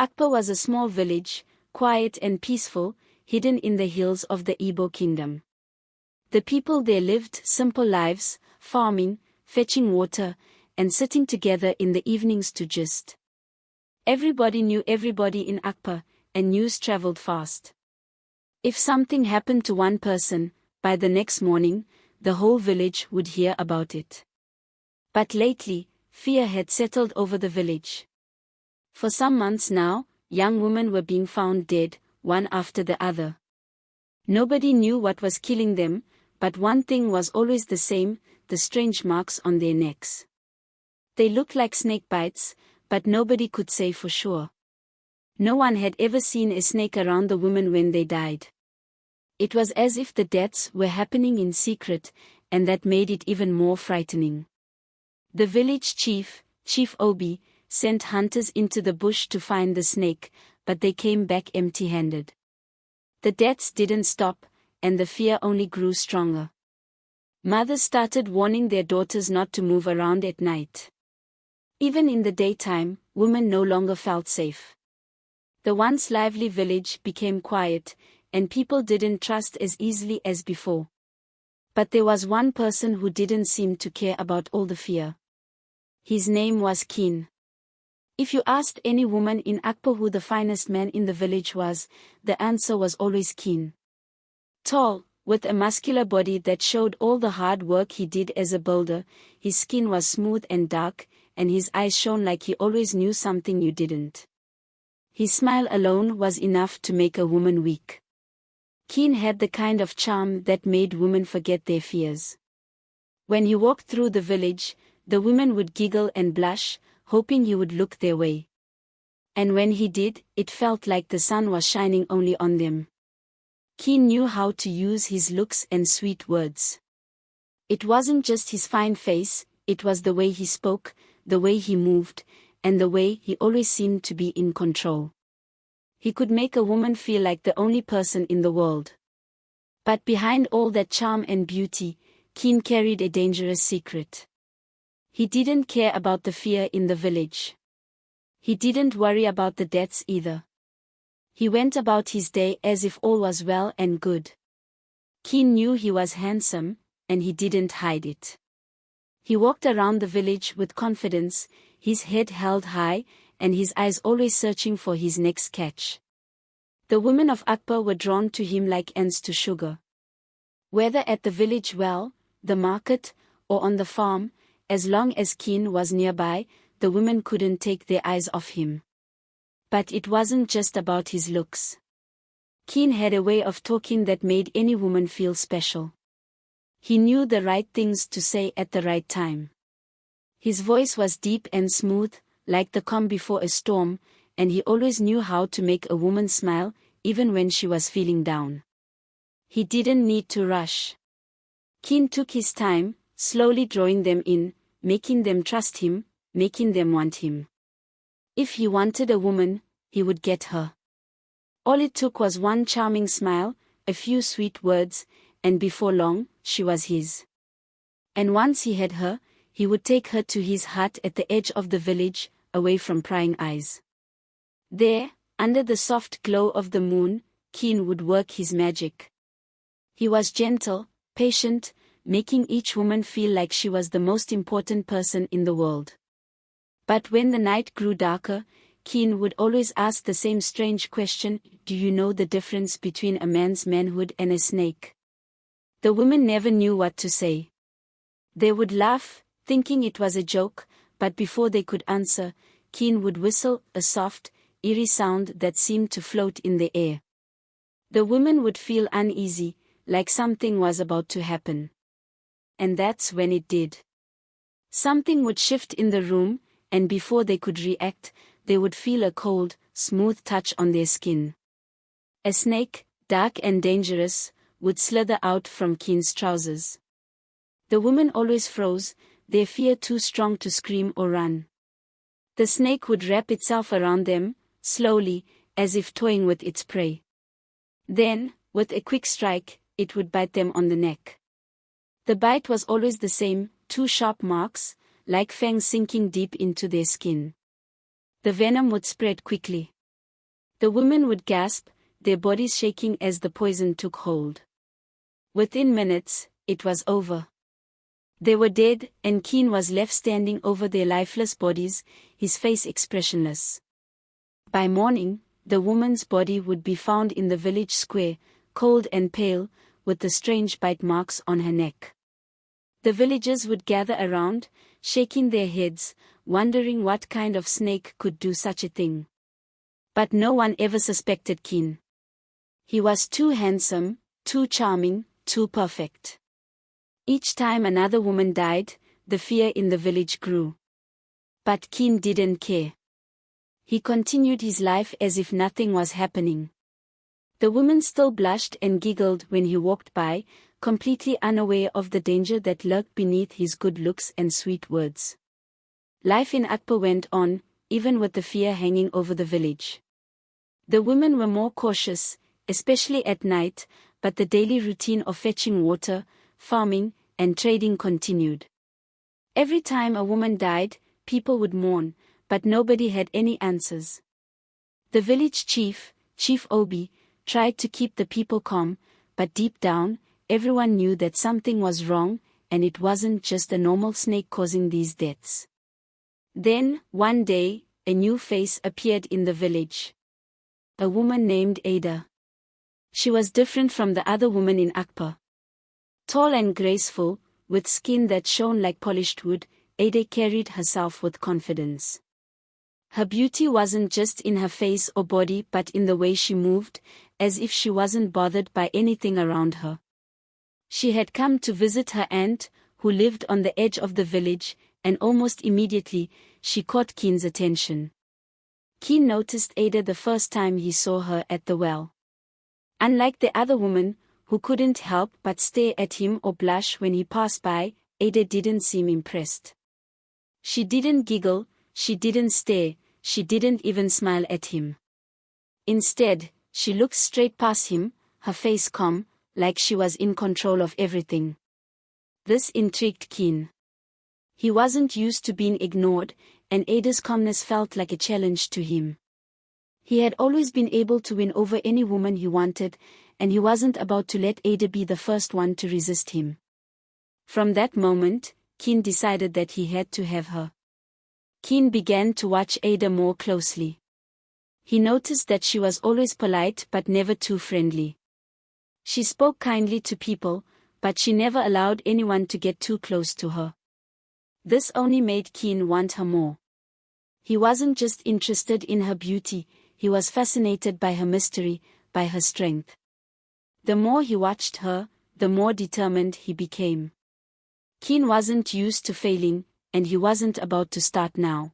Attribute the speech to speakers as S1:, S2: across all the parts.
S1: Akpa was a small village, quiet and peaceful, hidden in the hills of the Ebo Kingdom. The people there lived simple lives, farming, fetching water, and sitting together in the evenings to gist. Everybody knew everybody in Akpa, and news traveled fast. If something happened to one person, by the next morning, the whole village would hear about it. But lately, fear had settled over the village. For some months now, young women were being found dead, one after the other. Nobody knew what was killing them, but one thing was always the same, the strange marks on their necks. They looked like snake bites, but nobody could say for sure. No one had ever seen a snake around the women when they died. It was as if the deaths were happening in secret, and that made it even more frightening. The village chief, Chief Obi, sent hunters into the bush to find the snake, but they came back empty-handed. The deaths didn't stop, and the fear only grew stronger. Mothers started warning their daughters not to move around at night. Even in the daytime, women no longer felt safe. The once lively village became quiet, and people didn't trust as easily as before. But there was one person who didn't seem to care about all the fear. His name was Kene. If you asked any woman in Akpa who the finest man in the village was, the answer was always Kene. Tall, with a muscular body that showed all the hard work he did as a builder, his skin was smooth and dark, and his eyes shone like he always knew something you didn't. His smile alone was enough to make a woman weak. Kene had the kind of charm that made women forget their fears. When he walked through the village, the women would giggle and blush, hoping he would look their way. And when he did, it felt like the sun was shining only on them. Kene knew how to use his looks and sweet words. It wasn't just his fine face, it was the way he spoke, the way he moved, and the way he always seemed to be in control. He could make a woman feel like the only person in the world. But behind all that charm and beauty, Kene carried a dangerous secret. He didn't care about the fear in the village. He didn't worry about the deaths either. He went about his day as if all was well and good. Kene knew he was handsome, and he didn't hide it. He walked around the village with confidence, his head held high, and his eyes always searching for his next catch. The women of Akpa were drawn to him like ants to sugar. Whether at the village well, the market, or on the farm, as long as Kene was nearby, the women couldn't take their eyes off him. But it wasn't just about his looks. Kene had a way of talking that made any woman feel special. He knew the right things to say at the right time. His voice was deep and smooth, like the calm before a storm, and he always knew how to make a woman smile, even when she was feeling down. He didn't need to rush. Kene took his time, slowly drawing them in, making them trust him, making them want him. If he wanted a woman, he would get her. All it took was one charming smile, a few sweet words, and before long, she was his. And once he had her, he would take her to his hut at the edge of the village, away from prying eyes. There, under the soft glow of the moon, Kene would work his magic. He was gentle, patient, making each woman feel like she was the most important person in the world. But when the night grew darker, Kene would always ask the same strange question: do you know the difference between a man's manhood and a snake? The women never knew what to say. They would laugh, thinking it was a joke, but before they could answer, Kene would whistle, a soft, eerie sound that seemed to float in the air. The women would feel uneasy, like something was about to happen. And that's when it did. Something would shift in the room, and before they could react, they would feel a cold, smooth touch on their skin. A snake, dark and dangerous, would slither out from Kene's trousers. The women always froze, their fear too strong to scream or run. The snake would wrap itself around them, slowly, as if toying with its prey. Then, with a quick strike, it would bite them on the neck. The bite was always the same, two sharp marks, like fangs sinking deep into their skin. The venom would spread quickly. The women would gasp, their bodies shaking as the poison took hold. Within minutes, it was over. They were dead, and Kene was left standing over their lifeless bodies, his face expressionless. By morning, the woman's body would be found in the village square, cold and pale, with the strange bite marks on her neck. The villagers would gather around, shaking their heads, wondering what kind of snake could do such a thing. But no one ever suspected Kene. He was too handsome, too charming, too perfect. Each time another woman died, the fear in the village grew. But Kene didn't care. He continued his life as if nothing was happening. The women still blushed and giggled when he walked by, completely unaware of the danger that lurked beneath his good looks and sweet words. Life in Akbar went on, even with the fear hanging over the village. The women were more cautious, especially at night, but the daily routine of fetching water, farming, and trading continued. Every time a woman died, people would mourn, but nobody had any answers. The village chief, Chief Obi, tried to keep the people calm, but deep down, everyone knew that something was wrong, and it wasn't just a normal snake causing these deaths. Then, one day, a new face appeared in the village. A woman named Ada. She was different from the other women in Akbar. Tall and graceful, with skin that shone like polished wood, Ada carried herself with confidence. Her beauty wasn't just in her face or body but in the way she moved, as if she wasn't bothered by anything around her. She had come to visit her aunt, who lived on the edge of the village, and almost immediately, she caught Kene's attention. Kene noticed Ada the first time he saw her at the well. Unlike the other woman, who couldn't help but stare at him or blush when he passed by, Ada didn't seem impressed. She didn't giggle, she didn't stare, she didn't even smile at him. Instead, she looked straight past him, her face calm, like she was in control of everything. This intrigued Kene. He wasn't used to being ignored, and Ada's calmness felt like a challenge to him. He had always been able to win over any woman he wanted, and he wasn't about to let Ada be the first one to resist him. From that moment, Kene decided that he had to have her. Kene began to watch Ada more closely. He noticed that she was always polite but never too friendly. She spoke kindly to people, but she never allowed anyone to get too close to her. This only made Kene want her more. He wasn't just interested in her beauty, he was fascinated by her mystery, by her strength. The more he watched her, the more determined he became. Kene wasn't used to failing, and he wasn't about to start now.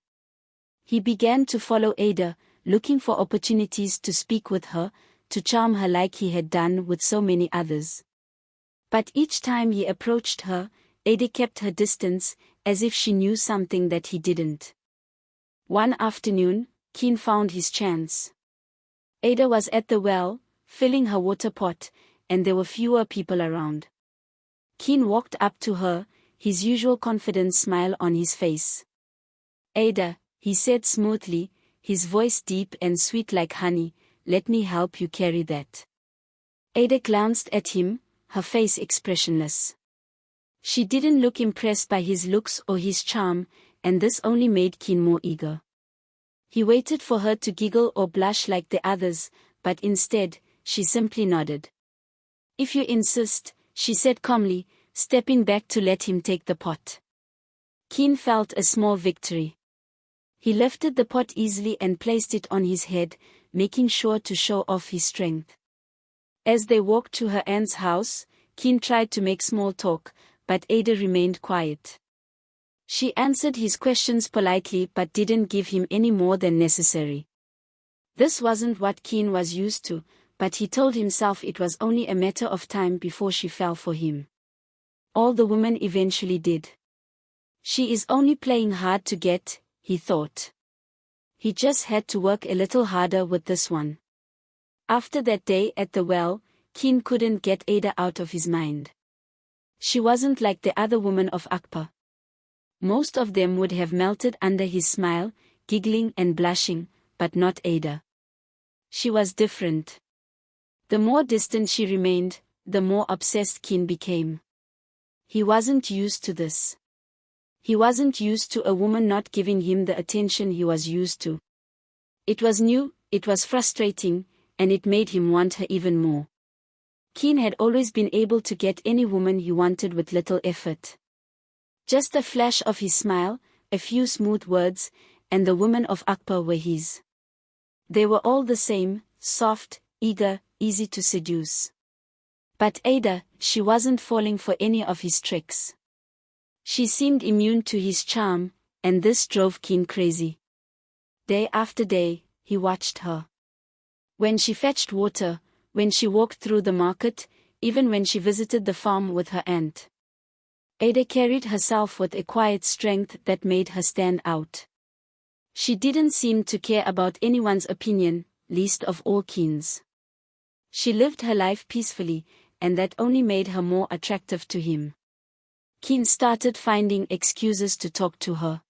S1: He began to follow Ada, looking for opportunities to speak with her, to charm her like he had done with so many others. But each time he approached her, Ada kept her distance, as if she knew something that he didn't. One afternoon, Kene found his chance. Ada was at the well, filling her water pot, and there were fewer people around. Kene walked up to her, his usual confident smile on his face. "Ada," he said smoothly, his voice deep and sweet like honey, "let me help you carry that." Ada glanced at him, her face expressionless. She didn't look impressed by his looks or his charm, and this only made Kene more eager. He waited for her to giggle or blush like the others, but instead, she simply nodded. "If you insist," she said calmly, stepping back to let him take the pot. Kene felt a small victory. He lifted the pot easily and placed it on his head, making sure to show off his strength. As they walked to her aunt's house, Kene tried to make small talk, but Ada remained quiet. She answered his questions politely but didn't give him any more than necessary. This wasn't what Kene was used to, but he told himself it was only a matter of time before she fell for him. All the women eventually did. She is only playing hard to get, he thought. He just had to work a little harder with this one. After that day at the well, Kene couldn't get Ada out of his mind. She wasn't like the other women of Akbar. Most of them would have melted under his smile, giggling and blushing, but not Ada. She was different. The more distant she remained, the more obsessed Kene became. He wasn't used to this. He wasn't used to a woman not giving him the attention he was used to. It was new, it was frustrating, and it made him want her even more. Kene had always been able to get any woman he wanted with little effort. Just a flash of his smile, a few smooth words, and the women of Akbar were his. They were all the same, soft, eager, easy to seduce. But Ada, she wasn't falling for any of his tricks. She seemed immune to his charm, and this drove Kene crazy. Day after day, he watched her. When she fetched water, when she walked through the market, even when she visited the farm with her aunt. Ada carried herself with a quiet strength that made her stand out. She didn't seem to care about anyone's opinion, least of all Kene's. She lived her life peacefully, and that only made her more attractive to him. Kene started finding excuses to talk to her.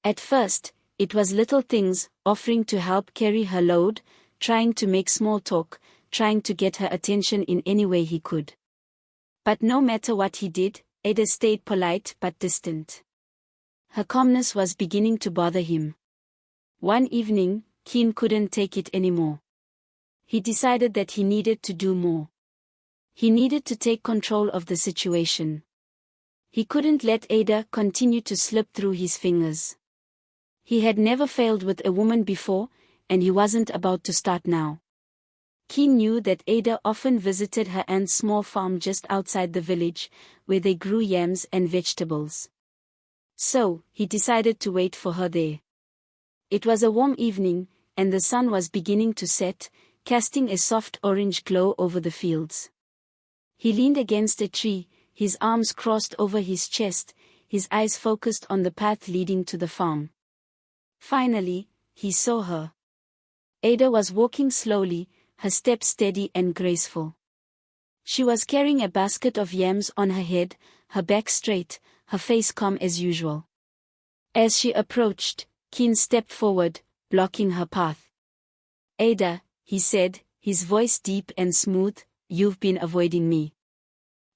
S1: At first, it was little things, offering to help carry her load, trying to make small talk, trying to get her attention in any way he could. But no matter what he did, Ada stayed polite but distant. Her calmness was beginning to bother him. One evening, Kene couldn't take it anymore. He decided that he needed to do more. He needed to take control of the situation. He couldn't let Ada continue to slip through his fingers. He had never failed with a woman before, and he wasn't about to start now. Kene knew that Ada often visited her aunt's small farm just outside the village, where they grew yams and vegetables. So, he decided to wait for her there. It was a warm evening, and the sun was beginning to set, casting a soft orange glow over the fields. He leaned against a tree, his arms crossed over his chest, his eyes focused on the path leading to the farm. Finally, he saw her. Ada was walking slowly, her steps steady and graceful. She was carrying a basket of yams on her head, her back straight, her face calm as usual. As she approached, Kene stepped forward, blocking her path. "Ada," he said, his voice deep and smooth, "you've been avoiding me."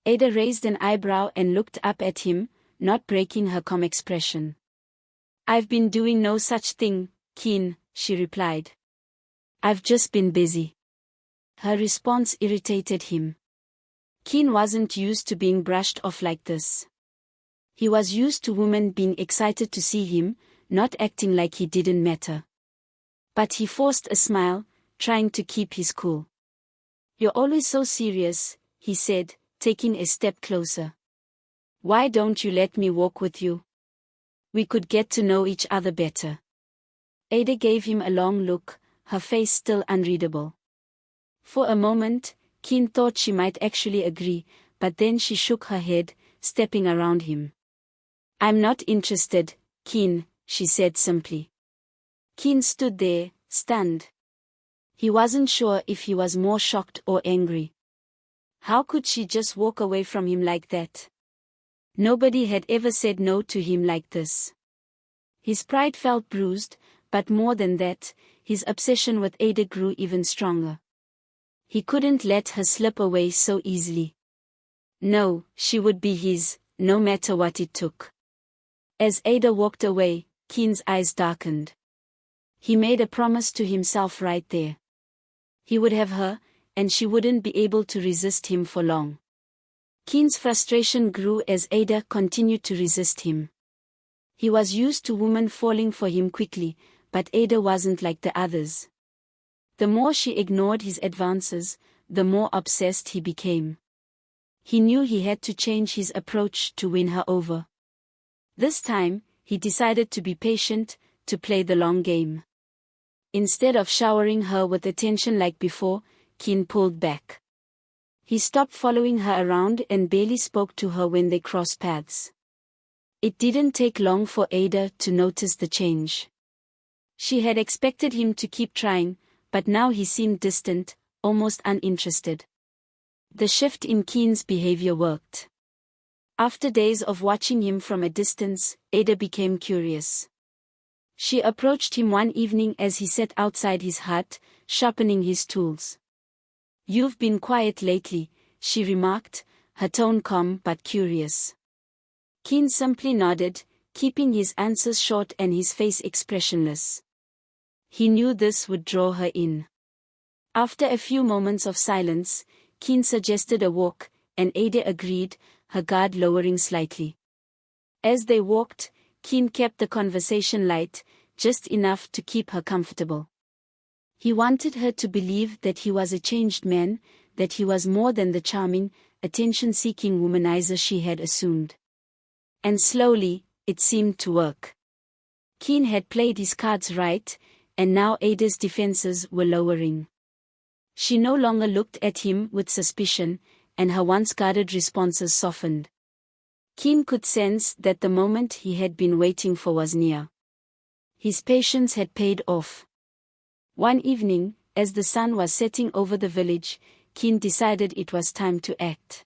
S1: Ada raised an eyebrow and looked up at him, not breaking her calm expression. "I've been doing no such thing, Kene," she replied. "I've just been busy." Her response irritated him. Kene wasn't used to being brushed off like this. He was used to women being excited to see him, not acting like he didn't matter. But he forced a smile, trying to keep his cool. "You're always so serious," he said, taking a step closer. "Why don't you let me walk with you? We could get to know each other better." Ada gave him a long look, her face still unreadable. For a moment, Kene thought she might actually agree, but then she shook her head, stepping around him. "I'm not interested, Kene," she said simply. Kene stood there, stunned. He wasn't sure if he was more shocked or angry. How could she just walk away from him like that? Nobody had ever said no to him like this. His pride felt bruised, but more than that, his obsession with Ada grew even stronger. He couldn't let her slip away so easily. No, she would be his, no matter what it took. As Ada walked away, Kene's eyes darkened. He made a promise to himself right there. He would have her, and she wouldn't be able to resist him for long. Kene's frustration grew as Ada continued to resist him. He was used to women falling for him quickly, but Ada wasn't like the others. The more she ignored his advances, the more obsessed he became. He knew he had to change his approach to win her over. This time, he decided to be patient, to play the long game. Instead of showering her with attention like before, Kene pulled back. He stopped following her around and barely spoke to her when they crossed paths. It didn't take long for Ada to notice the change. She had expected him to keep trying, but now he seemed distant, almost uninterested. The shift in Kene's behavior worked. After days of watching him from a distance, Ada became curious. She approached him one evening as he sat outside his hut, sharpening his tools. "You've been quiet lately," she remarked, her tone calm but curious. Kene simply nodded, keeping his answers short and his face expressionless. He knew this would draw her in. After a few moments of silence, Kene suggested a walk, and Ada agreed, her guard lowering slightly. As they walked, Kene kept the conversation light, just enough to keep her comfortable. He wanted her to believe that he was a changed man, that he was more than the charming, attention-seeking womanizer she had assumed. And slowly, it seemed to work. Kene had played his cards right, and now Ada's defenses were lowering. She no longer looked at him with suspicion, and her once guarded responses softened. Kene could sense that the moment he had been waiting for was near. His patience had paid off. One evening, as the sun was setting over the village, Kene decided it was time to act.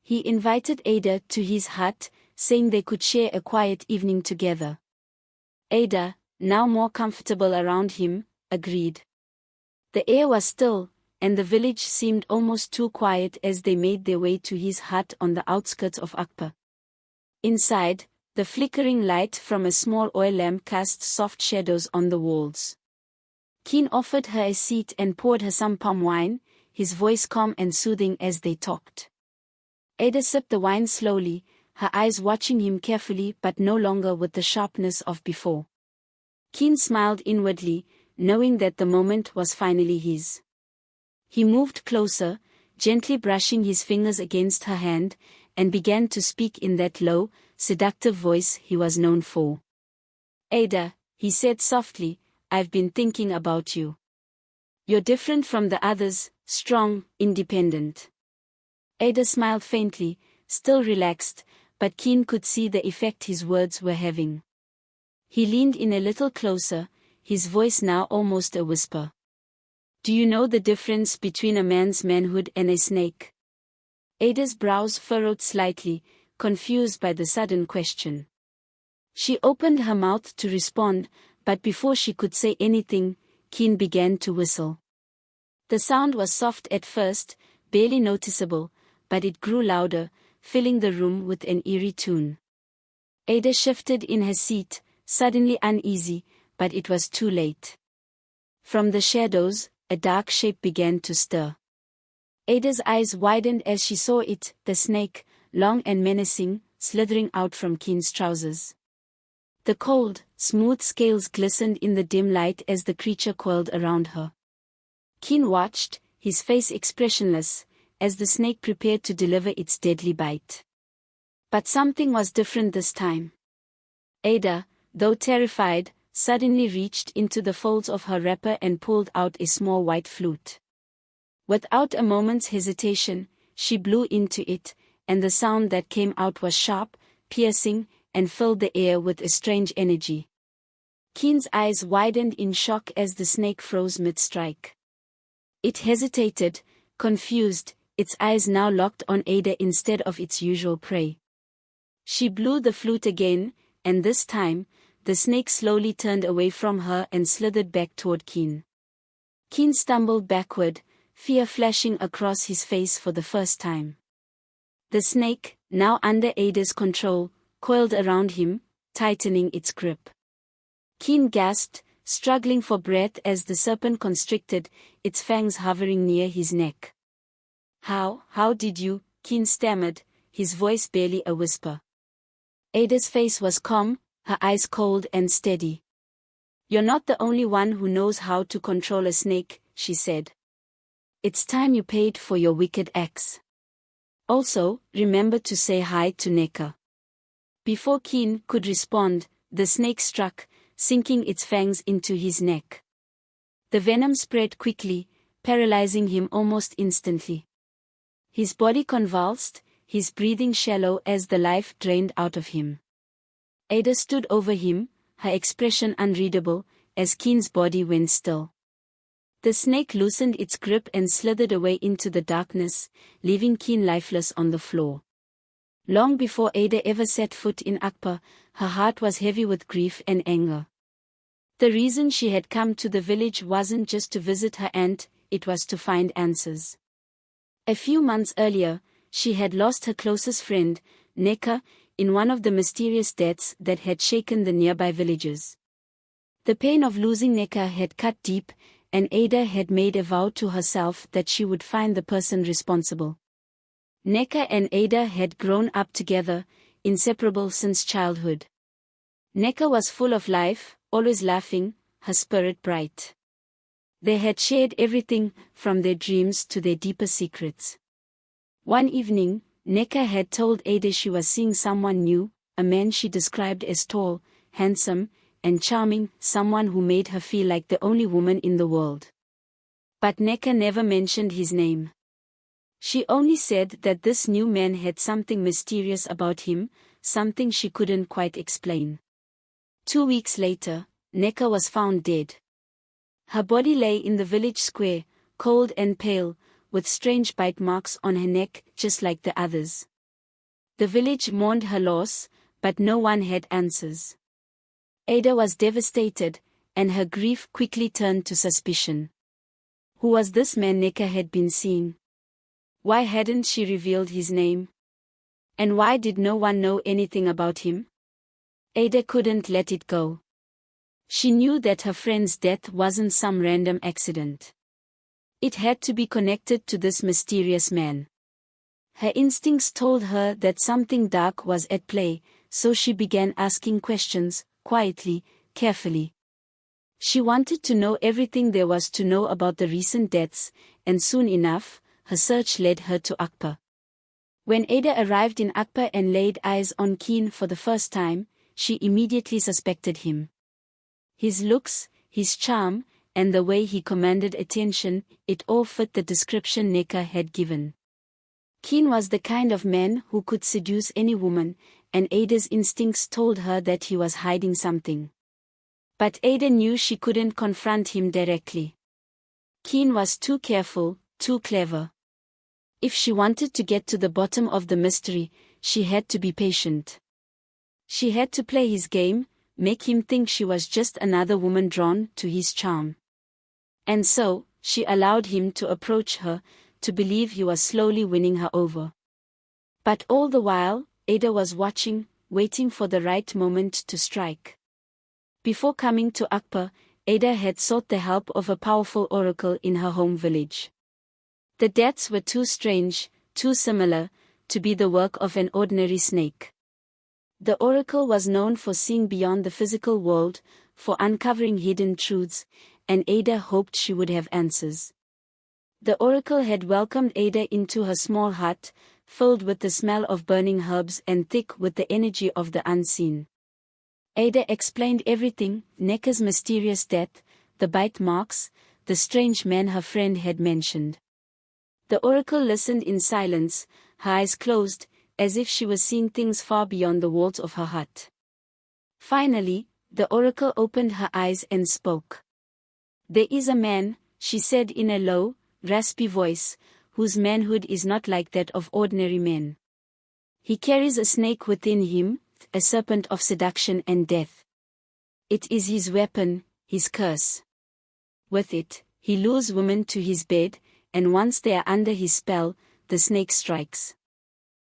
S1: He invited Ada to his hut, saying they could share a quiet evening together. Ada, now more comfortable around him, agreed. The air was still, and the village seemed almost too quiet as they made their way to his hut on the outskirts of Akpa. Inside, the flickering light from a small oil lamp cast soft shadows on the walls. Kene offered her a seat and poured her some palm wine, his voice calm and soothing as they talked. Ada sipped the wine slowly, her eyes watching him carefully but no longer with the sharpness of before. Kene smiled inwardly, knowing that the moment was finally his. He moved closer, gently brushing his fingers against her hand, and began to speak in that low, seductive voice he was known for. "Ada," he said softly, "I've been thinking about you. You're different from the others, strong, independent." Ada smiled faintly, still relaxed, but Kene could see the effect his words were having. He leaned in a little closer, his voice now almost a whisper. "Do you know the difference between a man's manhood and a snake?" Ada's brows furrowed slightly, confused by the sudden question. She opened her mouth to respond, but before she could say anything, Kene began to whistle. The sound was soft at first, barely noticeable, but it grew louder, filling the room with an eerie tune. Ada shifted in her seat, suddenly uneasy, but it was too late. From the shadows, a dark shape began to stir. Ada's eyes widened as she saw it, the snake, long and menacing, slithering out from Kene's trousers. The cold, smooth scales glistened in the dim light as the creature coiled around her. Kene watched, his face expressionless, as the snake prepared to deliver its deadly bite. But something was different this time. Ada, though terrified, suddenly reached into the folds of her wrapper and pulled out a small white flute. Without a moment's hesitation, she blew into it, and the sound that came out was sharp, piercing, and filled the air with a strange energy. Kene's eyes widened in shock as the snake froze mid-strike. It hesitated, confused, its eyes now locked on Ada instead of its usual prey. She blew the flute again, and this time, the snake slowly turned away from her and slithered back toward Kene. Kene stumbled backward, fear flashing across his face for the first time. The snake, now under Ada's control, coiled around him, tightening its grip. Kene gasped, struggling for breath as the serpent constricted, its fangs hovering near his neck. How did you?" Kene stammered, his voice barely a whisper. Ada's face was calm, her eyes cold and steady. "You're not the only one who knows how to control a snake," she said. "It's time you paid for your wicked acts. Also, remember to say hi to Neka." Before Kene could respond, the snake struck, sinking its fangs into his neck. The venom spread quickly, paralyzing him almost instantly. His body convulsed, his breathing shallow as the life drained out of him. Ada stood over him, her expression unreadable, as Kene's body went still. The snake loosened its grip and slithered away into the darkness, leaving Kene lifeless on the floor. Long before Ada ever set foot in Akpa, her heart was heavy with grief and anger. The reason she had come to the village wasn't just to visit her aunt, it was to find answers. A few months earlier, she had lost her closest friend, Neka, in one of the mysterious deaths that had shaken the nearby villages. The pain of losing Neka had cut deep, and Ada had made a vow to herself that she would find the person responsible. Neka and Ada had grown up together, inseparable since childhood. Neka was full of life, always laughing, her spirit bright. They had shared everything, from their dreams to their deeper secrets. One evening, Neka had told Ada she was seeing someone new, a man she described as tall, handsome, and charming, someone who made her feel like the only woman in the world. But Neka never mentioned his name. She only said that this new man had something mysterious about him, something she couldn't quite explain. 2 weeks later, Neka was found dead. Her body lay in the village square, cold and pale, with strange bite marks on her neck just like the others. The village mourned her loss, but no one had answers. Ada was devastated, and her grief quickly turned to suspicion. Who was this man Neka had been seeing? Why hadn't she revealed his name? And why did no one know anything about him? Ada couldn't let it go. She knew that her friend's death wasn't some random accident. It had to be connected to this mysterious man. Her instincts told her that something dark was at play, so she began asking questions, quietly, carefully. She wanted to know everything there was to know about the recent deaths, and soon enough, her search led her to Akpa. When Ada arrived in Akpa and laid eyes on Kene for the first time, she immediately suspected him. His looks, his charm, and the way he commanded attention, it all fit the description Neka had given. Kene was the kind of man who could seduce any woman, and Ada's instincts told her that he was hiding something. But Ada knew she couldn't confront him directly. Kene was too careful, too clever. If she wanted to get to the bottom of the mystery, she had to be patient. She had to play his game, make him think she was just another woman drawn to his charm. And so, she allowed him to approach her, to believe he was slowly winning her over. But all the while, Ada was watching, waiting for the right moment to strike. Before coming to Akpa, Ada had sought the help of a powerful oracle in her home village. The deaths were too strange, too similar, to be the work of an ordinary snake. The oracle was known for seeing beyond the physical world, for uncovering hidden truths, and Ada hoped she would have answers. The oracle had welcomed Ada into her small hut, filled with the smell of burning herbs and thick with the energy of the unseen. Ada explained everything: Neka's mysterious death, the bite marks, the strange man her friend had mentioned. The oracle listened in silence, her eyes closed, as if she was seeing things far beyond the walls of her hut. Finally, the oracle opened her eyes and spoke. "There is a man," she said in a low, raspy voice, "whose manhood is not like that of ordinary men. He carries a snake within him, a serpent of seduction and death. It is his weapon, his curse. With it, he lures women to his bed, and once they are under his spell, the snake strikes.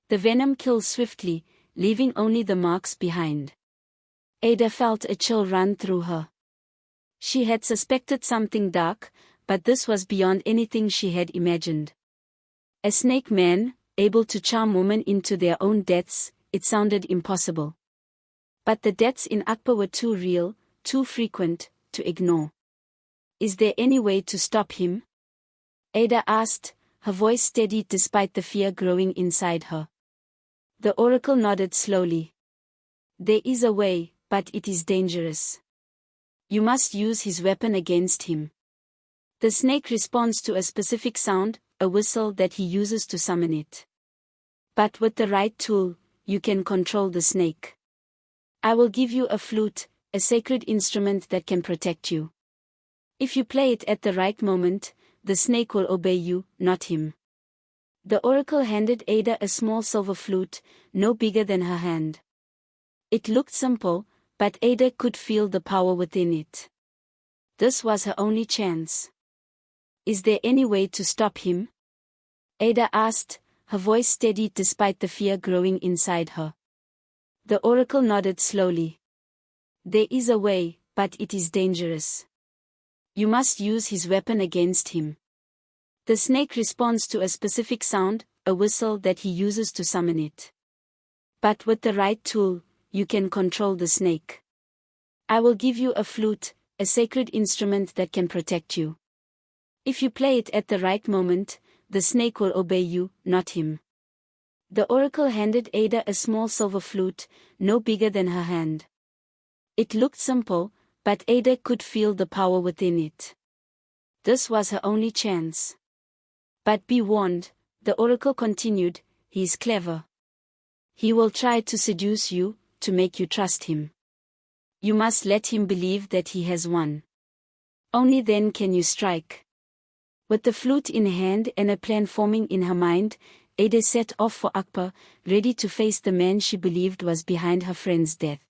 S1: The venom kills swiftly, leaving only the marks behind." Ada felt a chill run through her. She had suspected something dark, but this was beyond anything she had imagined. A snake man, able to charm women into their own deaths, it sounded impossible. But the deaths in Akpa were too real, too frequent, to ignore. "Is there any way to stop him?" Ada asked, her voice steady despite the fear growing inside her. The oracle nodded slowly. "There is a way, but it is dangerous. You must use his weapon against him. The snake responds to a specific sound, a whistle that he uses to summon it. But with the right tool, you can control the snake. I will give you a flute, a sacred instrument that can protect you. If you play it at the right moment, the snake will obey you, not him." The oracle handed Ada a small silver flute, no bigger than her hand. It looked simple, But Ada could feel the power within it. This was her only chance. Is there any way to stop him? Ada asked, her voice steady despite the fear growing inside her. The oracle nodded slowly. There is a way, but it is dangerous. You must use his weapon against him. The snake responds to a specific sound, a whistle that he uses to summon it. But with the right tool, you can control the snake. I will give you a flute, a sacred instrument that can protect you. If you play it at the right moment, the snake will obey you, not him. The oracle handed Ada a small silver flute, no bigger than her hand. It looked simple, but Ada could feel the power within it. This was her only chance. But be warned, the oracle continued, he is clever. He will try to seduce you, to make you trust him. You must let him believe that he has won. Only then can you strike. With the flute in hand and a plan forming in her mind, Ada set off for Akbar, ready to face the man she believed was behind her friend's death.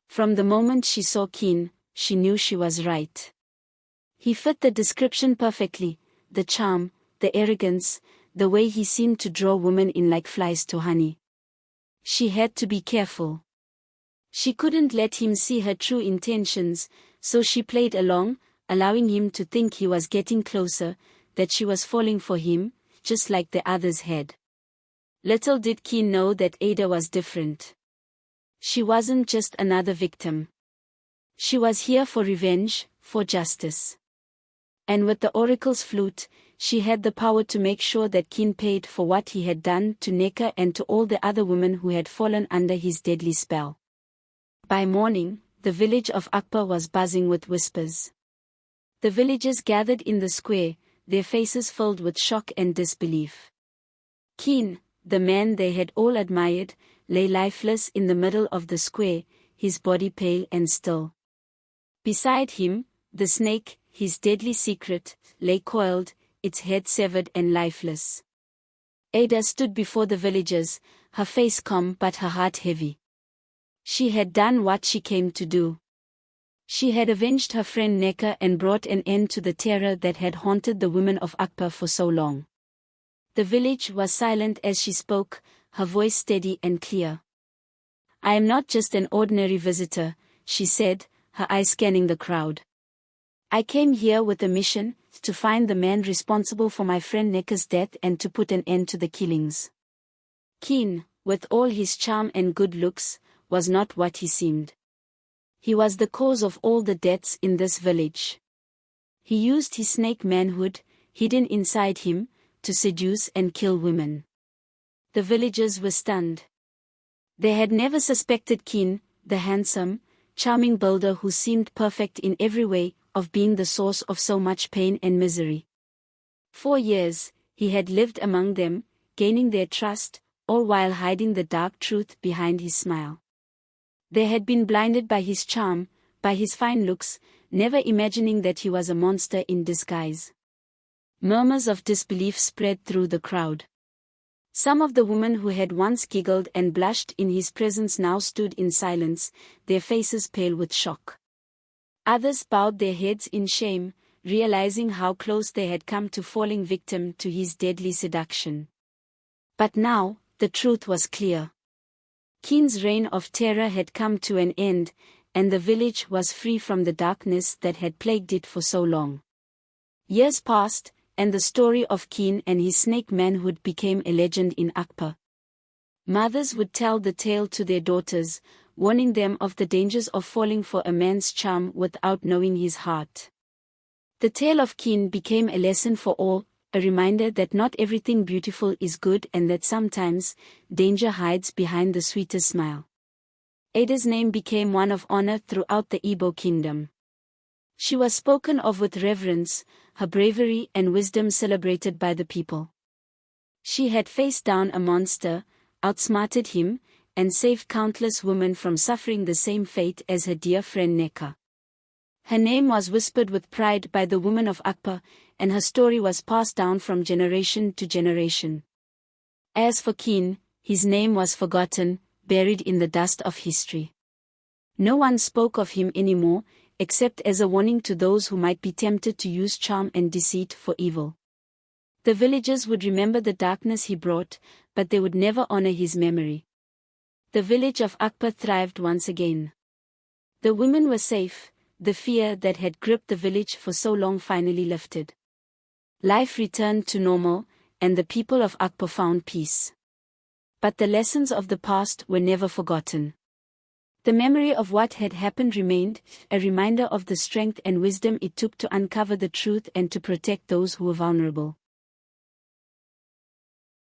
S1: From the moment she saw Kene, she knew she was right. He fit the description perfectly, the charm, the arrogance, the way he seemed to draw women in like flies to honey. She had to be careful. She couldn't let him see her true intentions, so she played along, allowing him to think he was getting closer, that she was falling for him, just like the others had. Little did Kene know that Ada was different. She wasn't just another victim. She was here for revenge, for justice. And with the oracle's flute, she had the power to make sure that Kene paid for what he had done to Neka and to all the other women who had fallen under his deadly spell. By morning, the village of Akbar was buzzing with whispers. The villagers gathered in the square, their faces filled with shock and disbelief. Kene, the man they had all admired, lay lifeless in the middle of the square, his body pale and still. Beside him, the snake, his deadly secret, lay coiled, its head severed and lifeless. Ada stood before the villagers, her face calm but her heart heavy. She had done what she came to do. She had avenged her friend Neka and brought an end to the terror that had haunted the women of Akbar for so long. The village was silent as she spoke, her voice steady and clear. I am not just an ordinary visitor, she said, her eyes scanning the crowd. I came here with a mission, to find the man responsible for my friend Neka's death and to put an end to the killings. Kene, with all his charm and good looks, was not what he seemed. He was the cause of all the deaths in this village. He used his snake manhood, hidden inside him, to seduce and kill women. The villagers were stunned. They had never suspected Kene, the handsome, charming builder who seemed perfect in every way, of being the source of so much pain and misery. 4 years, he had lived among them, gaining their trust, all while hiding the dark truth behind his smile. They had been blinded by his charm, by his fine looks, never imagining that he was a monster in disguise. Murmurs of disbelief spread through the crowd. Some of the women who had once giggled and blushed in his presence now stood in silence, their faces pale with shock. Others bowed their heads in shame, realizing how close they had come to falling victim to his deadly seduction. But now, the truth was clear. Kene's reign of terror had come to an end, and the village was free from the darkness that had plagued it for so long. Years passed, and the story of Kene and his snake manhood became a legend in Akbar. Mothers would tell the tale to their daughters, warning them of the dangers of falling for a man's charm without knowing his heart. The tale of Kene became a lesson for all, a reminder that not everything beautiful is good and that sometimes, danger hides behind the sweetest smile. Ada's name became one of honor throughout the Ebo Kingdom. She was spoken of with reverence, her bravery and wisdom celebrated by the people. She had faced down a monster, outsmarted him, and saved countless women from suffering the same fate as her dear friend Neka. Her name was whispered with pride by the women of Akbar, and her story was passed down from generation to generation. As for Kene, his name was forgotten, buried in the dust of history. No one spoke of him anymore, except as a warning to those who might be tempted to use charm and deceit for evil. The villagers would remember the darkness he brought, but they would never honor his memory. The village of Akbar thrived once again. The women were safe, the fear that had gripped the village for so long finally lifted. Life returned to normal, and the people of Akbar found peace. But the lessons of the past were never forgotten. The memory of what had happened remained, a reminder of the strength and wisdom it took to uncover the truth and to protect those who were vulnerable.